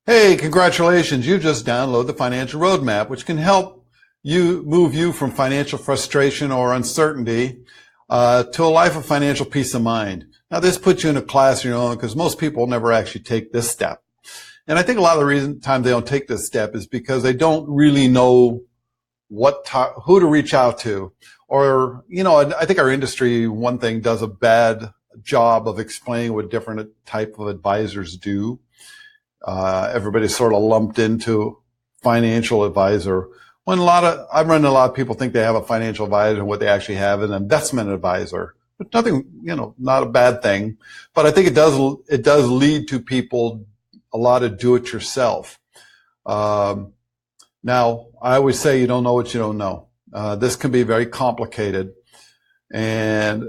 Hey, congratulations. You just downloaded the financial roadmap, which can help you move you from financial frustration or uncertainty to a life of financial peace of mind. Now, this puts you in a class of your own because most people never actually take this step. And I think a lot of the reason time they don't take this step is because they don't really know who to reach out to. Or, I think our industry, one thing, does a bad job of explaining what different type of advisors do. Everybody's sort of lumped into financial advisor. I've run into a lot of people think they have a financial advisor and what they actually have is an investment advisor. But nothing, not a bad thing. But I think it does lead to people a lot of do-it-yourself. Now, I always say you don't know what you don't know. This can be very complicated. And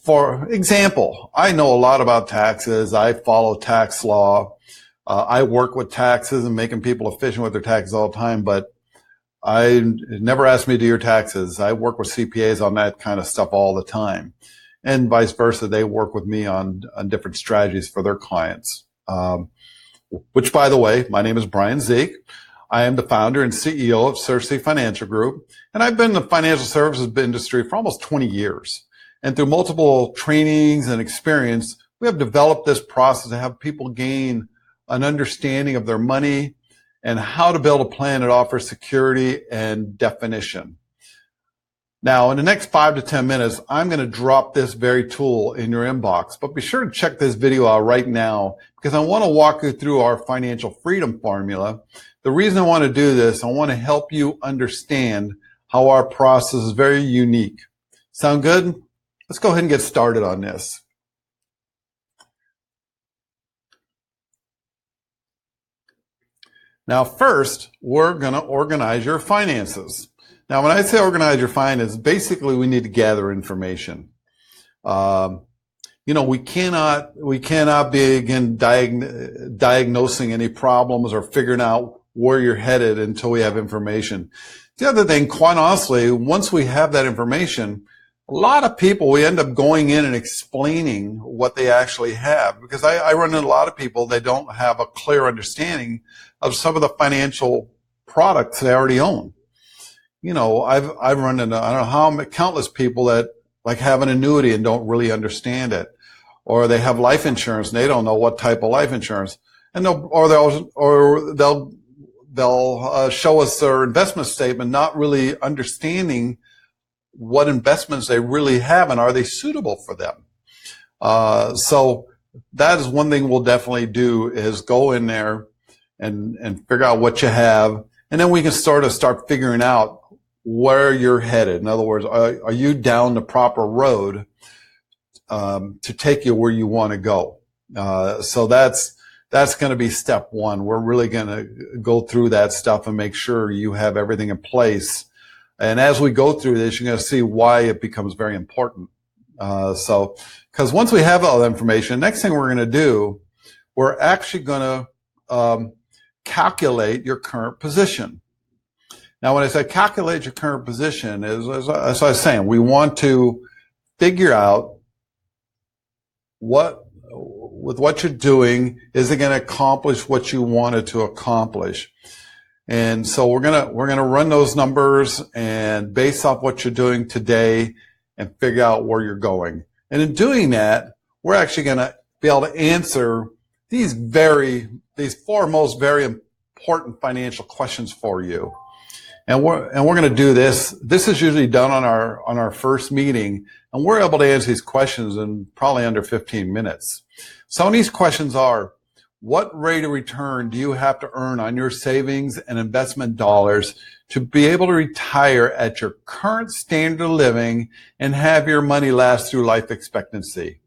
for example, I know a lot about taxes. I follow tax law. I work with taxes and making people efficient with their taxes all the time, but I never ask me to do your taxes. I work with CPAs on that kind of stuff all the time. And vice versa, they work with me on different strategies for their clients. Which, by the way, my name is Brian Zeke. I am the founder and CEO of Cersei Financial Group, and I've been in the financial services industry for almost 20 years. And through multiple trainings and experience, we have developed this process to have people gain an understanding of their money and how to build a plan that offers security and definition. Now, in the next 5 to 10 minutes, I'm going to drop this very tool in your inbox, but be sure to check this video out right now because I want to walk you through our financial freedom formula. The reason I want to do this, I want to help you understand how our process is very unique. Sound good? Let's go ahead and get started on this. Now, first, we're going to organize your finances. Now, when I say organize your finances, basically we need to gather information. We cannot begin diagnosing any problems or figuring out where you're headed until we have information. The other thing, quite honestly, once we have that information, a lot of people, we end up going in and explaining what they actually have because I run into a lot of people, they don't have a clear understanding of some of the financial products they already own. I've run into, I don't know how countless people that like have an annuity and don't really understand it, or they have life insurance and they don't know what type of life insurance, and they'll show us their investment statement, not really understanding what investments they really have and are they suitable for them. So that is one thing we'll definitely do is go in there and figure out what you have, and then we can start figuring out where you're headed. In other words, are you down the proper road to take you where you want to go? So that's going to be step one. We're really going to go through that stuff and make sure you have everything in place. And as we go through this, you're going to see why it becomes very important. Because once we have all that information, next thing we're going to do, we're actually going to calculate your current position. Now, when I say calculate your current position, as I was saying, we want to figure out with what you're doing, is it going to accomplish what you wanted to accomplish? And so we're gonna run those numbers and base off what you're doing today and figure out where you're going. And in doing that, we're actually gonna be able to answer these four most very important financial questions for you. And we're gonna do this. This is usually done on our first meeting, and we're able to answer these questions in probably under 15 minutes. Some of these questions are: what rate of return do you have to earn on your savings and investment dollars to be able to retire at your current standard of living and have your money last through life expectancy?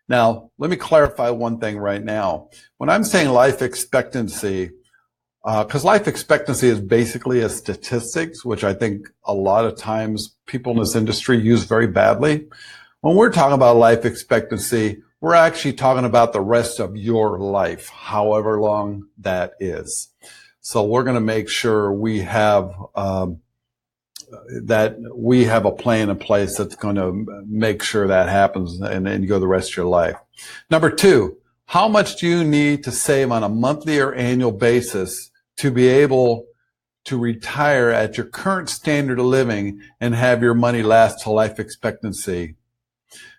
Now, let me clarify one thing right now. When I'm saying life expectancy, because life expectancy is basically a statistics, which I think a lot of times people in this industry use very badly. When we're talking about life expectancy, we're actually talking about the rest of your life, however long that is. So we're going to make sure we have a plan in place that's going to make sure that happens and you go the rest of your life. Number two, How much do you need to save on a monthly or annual basis to be able to retire at your current standard of living and have your money last to life expectancy?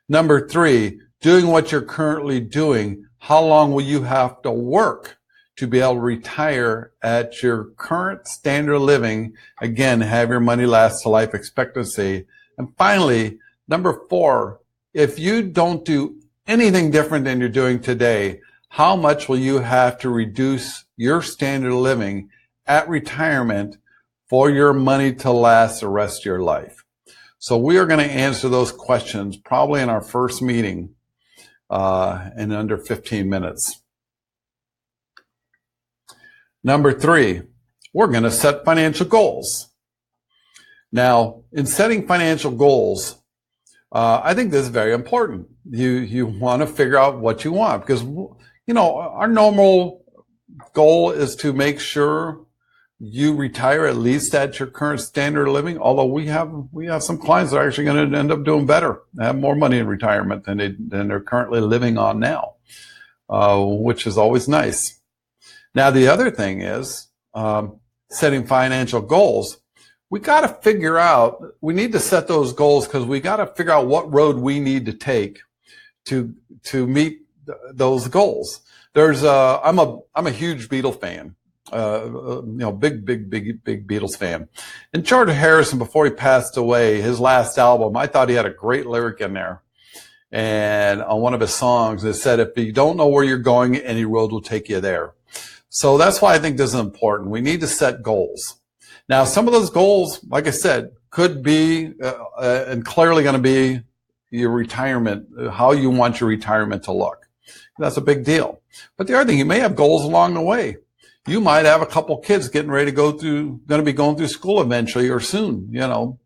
Number 3, doing what you're currently doing, how long will you have to work to be able to retire at your current standard of living, again, have your money last to life expectancy? And finally, number 4, if you don't do anything different than you're doing today, how much will you have to reduce your standard of living at retirement for your money to last the rest of your life? So we are going to answer those questions probably in our first meeting in under 15 minutes. Number 3, we're going to set financial goals. Now, in setting financial goals, I think this is very important. You want to figure out what you want, because, our normal goal is to make sure you retire at least at your current standard of living. Although we have some clients that are actually going to end up doing better, have more money in retirement than they're currently living on now, which is always nice. Now, the other thing is setting financial goals. We got to figure out, we need to set those goals because we got to figure out what road we need to take to meet those goals. I'm a huge Beatles fan, big Beatles fan. And George Harrison, before he passed away, his last album, I thought he had a great lyric in there. And on one of his songs, it said, if you don't know where you're going, any road will take you there. So that's why I think this is important. We need to set goals. Now, some of those goals, like I said, could be and clearly going to be your retirement, how you want your retirement to look. That's a big deal. But the other thing, you may have goals along the way. You might have a couple kids getting ready to be going through school eventually or soon,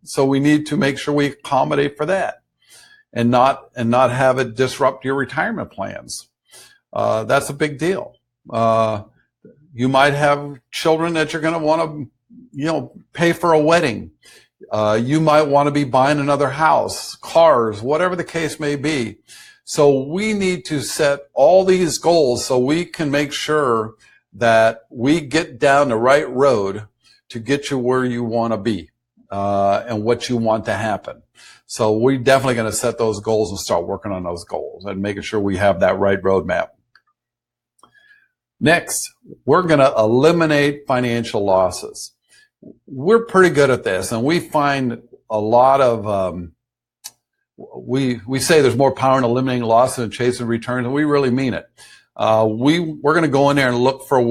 So we need to make sure we accommodate for that and not have it disrupt your retirement plans. That's a big deal. You might have children that you're going to want to, pay for a wedding. You might want to be buying another house, cars, whatever the case may be. So we need to set all these goals so we can make sure that we get down the right road to get you where you want to be and what you want to happen. So we're definitely going to set those goals and start working on those goals and making sure we have that right roadmap. Next, we're going to eliminate financial losses. We're pretty good at this, and we find a lot of we say there's more power in eliminating losses than chasing returns, and we really mean it. We're going to go in there and look for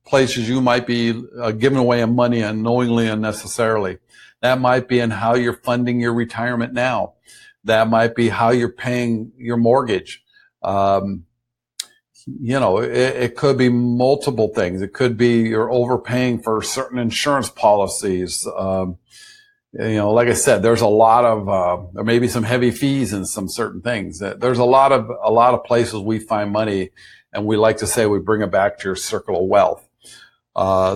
places you might be giving away money unknowingly and unnecessarily. That might be in how you're funding your retirement now. That might be how you're paying your mortgage. It could be multiple things. It could be you're overpaying for certain insurance policies. Like I said, there's a lot of, there may be some heavy fees in some certain things. There's a lot of places we find money, and we like to say we bring it back to your circle of wealth.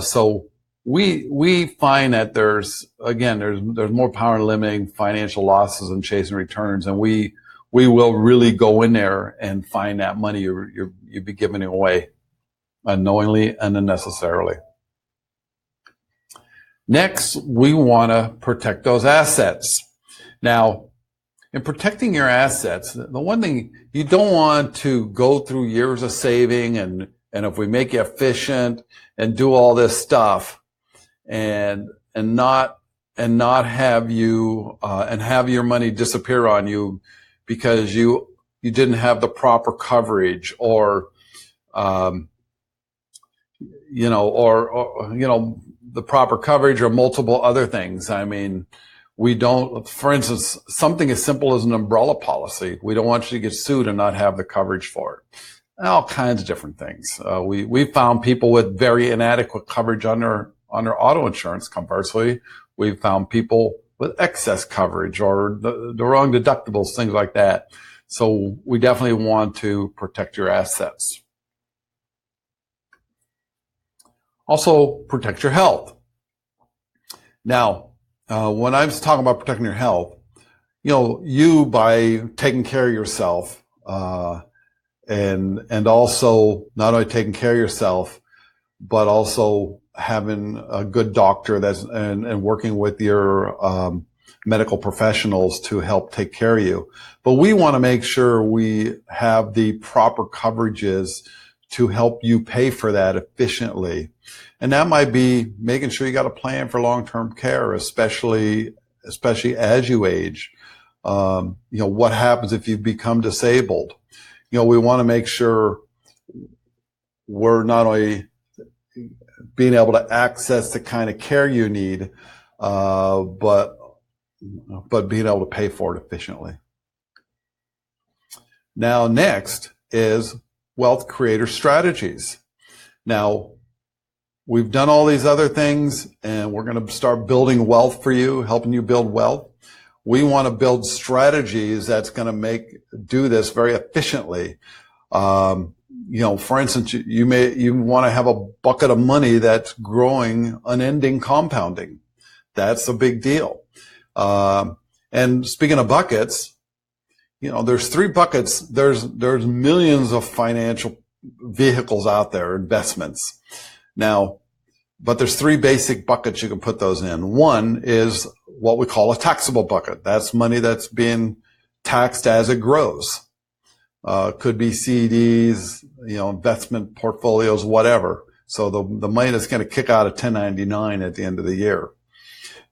So we find that there's more power in limiting financial losses and chasing returns, and we will really go in there and find that money you'd be giving away unknowingly and unnecessarily. Next, we want to protect those assets. Now, in protecting your assets, the one thing, you don't want to go through years of saving and if we make you efficient and do all this stuff and not have you and have your money disappear on you because you didn't have the proper coverage or the proper coverage or multiple other things. I mean, we don't, for instance, something as simple as an umbrella policy. We don't want you to get sued and not have the coverage for it. All kinds of different things. We found people with very inadequate coverage under auto insurance. Conversely, we've found people with excess coverage or the wrong deductibles, things like that. So we definitely want to protect your assets. Also, protect your health. Now, when I was talking about protecting your health, you by taking care of yourself and also not only taking care of yourself, but also having a good doctor and working with your medical professionals to help take care of you. But we want to make sure we have the proper coverages to help you pay for that efficiently. And that might be making sure you got a plan for long-term care, especially as you age. What happens if you become disabled? We want to make sure we're not only being able to access the kind of care you need, but being able to pay for it efficiently. Now, next is wealth creator strategies. Now, we've done all these other things, and we're going to start building wealth for you, helping you build wealth. We want to build strategies that's going to do this very efficiently. For instance, you want to have a bucket of money that's growing unending compounding. That's a big deal. And speaking of buckets, there's 3 buckets. There's millions of financial vehicles out there, investments. Now, but there's 3 basic buckets you can put those in. One is what we call a taxable bucket. That's money that's being taxed as it grows. Could be CDs, investment portfolios, whatever. So the money that's going to kick out a 1099 at the end of the year.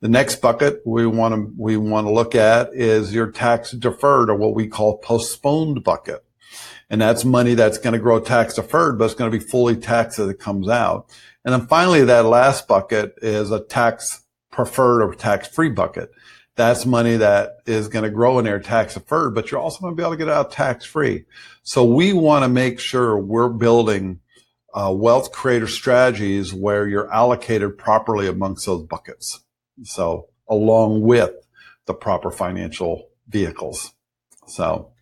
The next bucket we want to look at is your tax deferred, or what we call postponed bucket. And that's money that's going to grow tax deferred, but it's going to be fully taxed as it comes out. And then finally, that last bucket is a tax preferred or tax free bucket. That's money that is going to grow in there tax deferred, but you're also going to be able to get it out tax free. So we want to make sure we're building wealth creator strategies where you're allocated properly amongst those buckets. So along with the proper financial vehicles. So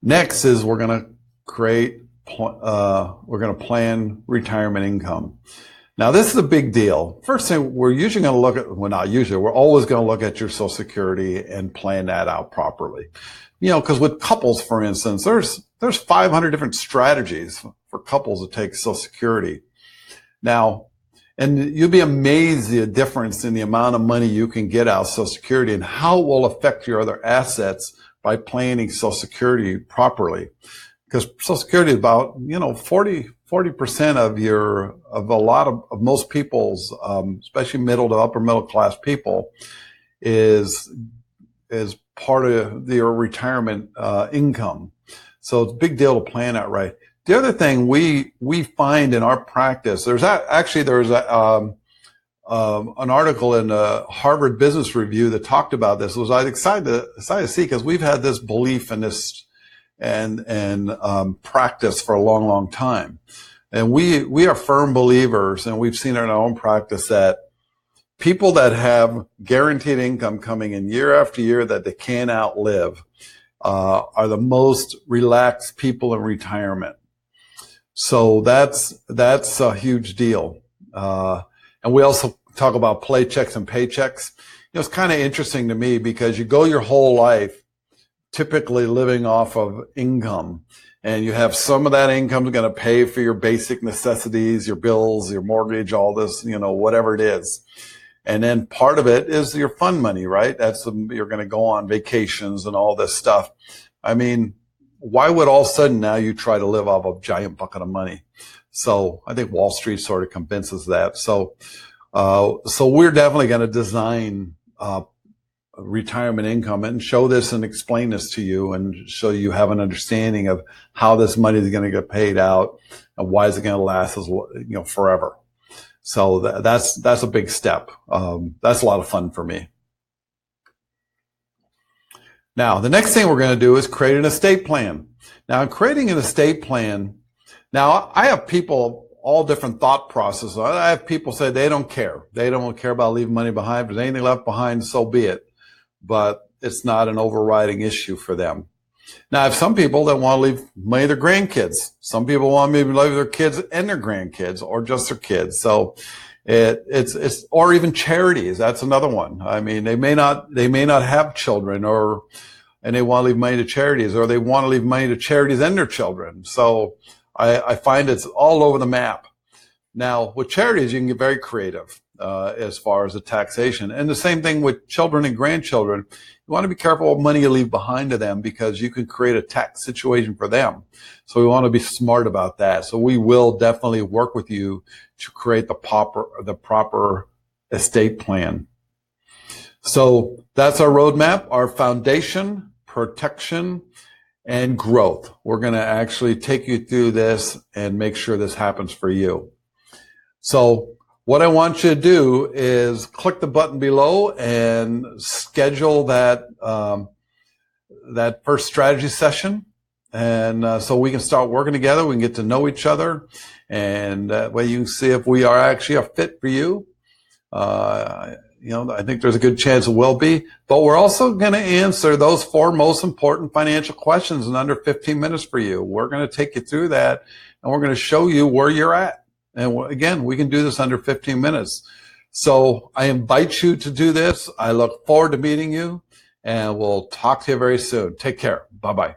next is we're going to plan retirement income. Now, this is a big deal. First thing, we're usually going to look at, well, not usually, we're always going to look at your Social Security and plan that out properly. Because with couples, for instance, there's 500 different strategies for couples to take Social Security. Now, and you'll be amazed the difference in the amount of money you can get out of Social Security and how it will affect your other assets by planning Social Security properly. Because Social Security is about, 40% of most people's, especially middle to upper middle class people, is part of your retirement income. So it's a big deal to plan that right. The other thing we find in our practice, there's an article in the Harvard Business Review that talked about this. I was excited to see, because we've had this belief in this and practice for a long, long time. And we are firm believers, and we've seen it in our own practice, that people that have guaranteed income coming in year after year that they can't outlive are the most relaxed people in retirement. So that's a huge deal. And we also talk about paychecks and paychecks. It's kind of interesting to me, because you go your whole life typically living off of income, and you have some of that income is going to pay for your basic necessities, your bills, your mortgage, all this, whatever it is. And then part of it is your fun money, right? You're going to go on vacations and all this stuff. I mean, why would all of a sudden now you try to live off a giant bucket of money? So I think Wall Street sort of convinces that. So we're definitely going to design retirement income and show this and explain this to you, and so you have an understanding of how this money is going to get paid out and why is it going to last forever. So that's a big step. That's a lot of fun for me. Now, the next thing we're going to do is create an estate plan. Now, in creating an estate plan, now I have people all different thought processes. I have people say they don't care. They don't care about leaving money behind. If there's anything left behind, so be it. But it's not an overriding issue for them. Now, I have some people that want to leave money to their grandkids. Some people want maybe leave their kids and their grandkids, or just their kids. So it's or even charities. That's another one. I mean, they may not have children, or and they want to leave money to charities, or they want to leave money to charities and their children. So I find it's all over the map. Now, with charities, you can get very creative as far as the taxation. And the same thing with children and grandchildren. You want to be careful what money you leave behind to them, because you can create a tax situation for them. So we want to be smart about that. So we will definitely work with you to create the proper estate plan. So that's our roadmap, our foundation, protection, and growth. We're going to actually take you through this and make sure this happens for you. So what I want you to do is click the button below and schedule that that first strategy session. And so we can start working together. We can get to know each other. And that way you can see if we are actually a fit for you. I think there's a good chance it will be. But we're also going to answer those 4 most important financial questions in under 15 minutes for you. We're going to take you through that, and we're going to show you where you're at. And again, we can do this under 15 minutes. So I invite you to do this. I look forward to meeting you, and we'll talk to you very soon. Take care. Bye-bye.